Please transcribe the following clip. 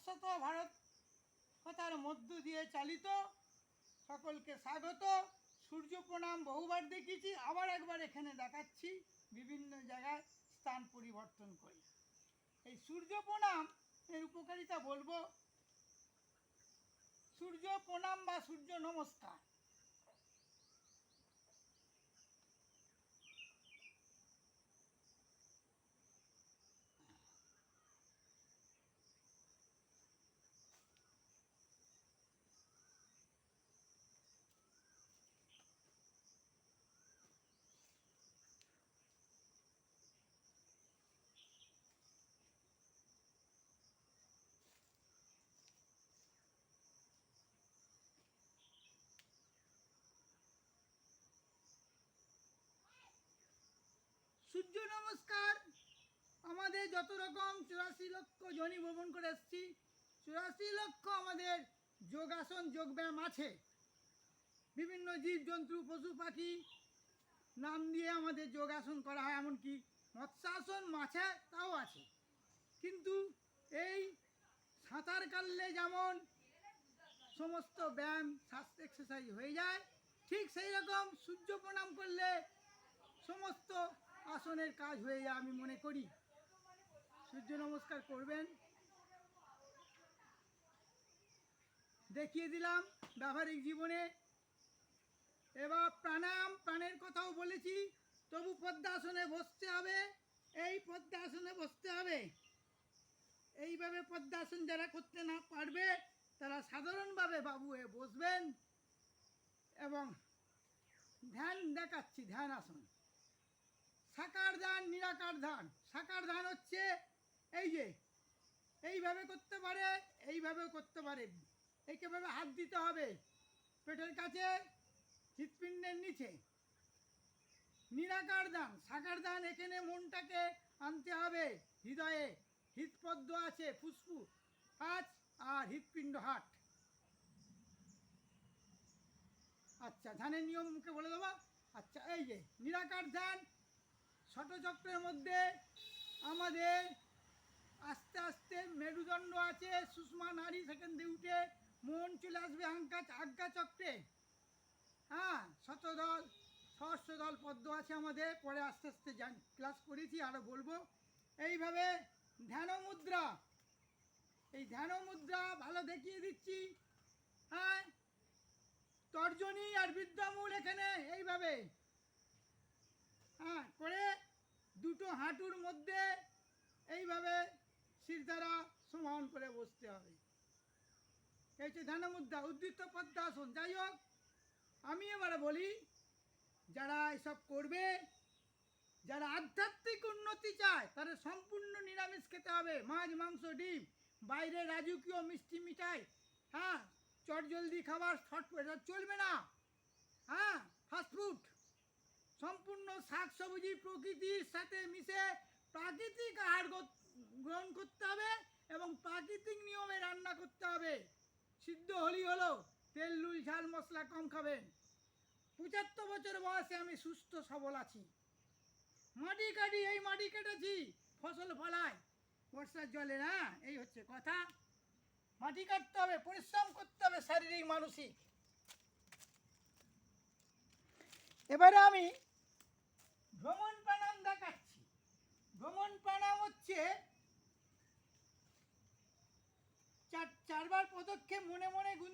শাশ্বত ভারত কথার মধ্য দিয়ে চালিত। সকলকে স্বাগত। সূর্য প্রণাম বহুবার দেখিয়েছি, আবার একবার এখানে দেখাচ্ছি, বিভিন্ন জায়গায় স্থান পরিবর্তন করি। এই সূর্য প্রণাম এর উপকারিতা বলবো। সূর্য প্রণাম বা সূর্য নমস্কার সূর্য নমস্কার আমাদের যত রকম 84 লক্ষ জনি ভ্রমণ করে এসেছি, 84 লক্ষ আমাদের যোগাসন যোগব্যায়াম আছে। বিভিন্ন জীবজন্তু পশু পাখি নাম দিয়ে আমাদের যোগাসন করা হয়, এমনকি মৎস্যাসন মাছে তাও আছে। কিন্তু এই সাঁতার কাটলে যেমন সমস্ত ব্যায়াম স্বাস্থ্য এক্সারসাইজ হয়ে যায়, ঠিক সেই রকম সূর্য প্রণাম করলে সমস্ত আসনের কাজ হয়ে যায় আমি মনে করি। সূর্য নমস্কার করবেন, দেখিয়ে দিলাম ব্যবহারিক জীবনে। এবার প্রাণায়াম, প্রাণের কথাও বলেছি। তবু পদ্মাসনে বসতে হবে, এই পদ্মাসনে বসতে হবে। এইভাবে পদ্মাসন যারা করতে না পারবে তারা সাধারণভাবে বাবু হয়ে বসবেন এবং ধ্যান দেখাচ্ছি। ধ্যান আসন, সাকার ধ্যান, নিরাকার ধ্যান। সাকার ধ্যান হচ্ছে এই যে এইভাবে করতে পারে, এইভাবেও করতে পারে। এইভাবে হাত দিতে হবে পেটের কাছে, হৃৎপিণ্ডের নিচে। নিরাকার ধ্যান, সাকার ধ্যান, এখানে মনটাকে আনতে হবে হৃদয়ে। হৃৎপদ্ম আছে, ফুসফুস হাত আর হৃৎপিণ্ড হাট। আচ্ছা, ধ্যানের নিয়ম মুখে বলে দেবো। আচ্ছা, এই যে নিরাকার ধ্যান, ষটচক্রের মধ্যে আমাদের আস্তে আস্তে মেরুদণ্ড আছে, সুষমা নাড়ি, সেখানে উঠে মন চলে আসবে আজ্ঞা চক্রে। হ্যাঁ, শতদল সহস্রদল পদ্ম আছে আমাদের, পরে আস্তে আস্তে ক্লাস করেছি, আরও বলবো। এইভাবে ধ্যান মুদ্রা, এই ধ্যান মুদ্রা ভালো দেখিয়ে দিচ্ছি। হ্যাঁ, তর্জনী আর বিদ্যামূল এখানে এইভাবে হ্যাঁ করে দুটো হাঁটুর মধ্যে এইভাবে শিরদাঁড়া সমান করে বসতে হবে। এই হচ্ছে ধ্যান মুদ্রা, উদ্দীপ্ত পদ্মাসন। যাই হোক, আমি এবারে বলি, যারা এসব করবে, যারা আধ্যাত্মিক উন্নতি চায়, তারা সম্পূর্ণ নিরামিষ খেতে হবে। মাছ, মাংস, ডিম, বাইরে রাজকীয় মিষ্টি মিঠাই, হ্যাঁ, চটজলদি খাবার, শর্টফুড চলবে না। হ্যাঁ, ফাস্টফুড, সম্পূর্ণ শাকসবজি প্রকৃতির সাথে মিশে প্রাকৃতিক আহার গ্রহণ করতে হবে এবং প্রাকৃতিক নিয়মে রান্না করতে হবে। সিদ্ধ হলি হলো, তেল নুন ঝাল মশলা কম খাবেন। 75 বছর বয়সে আমি সুস্থ সবল আছি। মাটি কাটি, এই মাটি কেটেছি, ফসল ফলায় বর্ষার জলে না। এই হচ্ছে কথা, মাটি কাটতে হবে, পরিশ্রম করতে হবে, শারীরিক মানসিক। এবারে আমি ভ্রমণ প্রাণায়াম দেখাচ্ছি। ভ্রমণ প্রাণায়াম হচ্ছে চারবার পদক্ষেপ মনে মনে গুনতে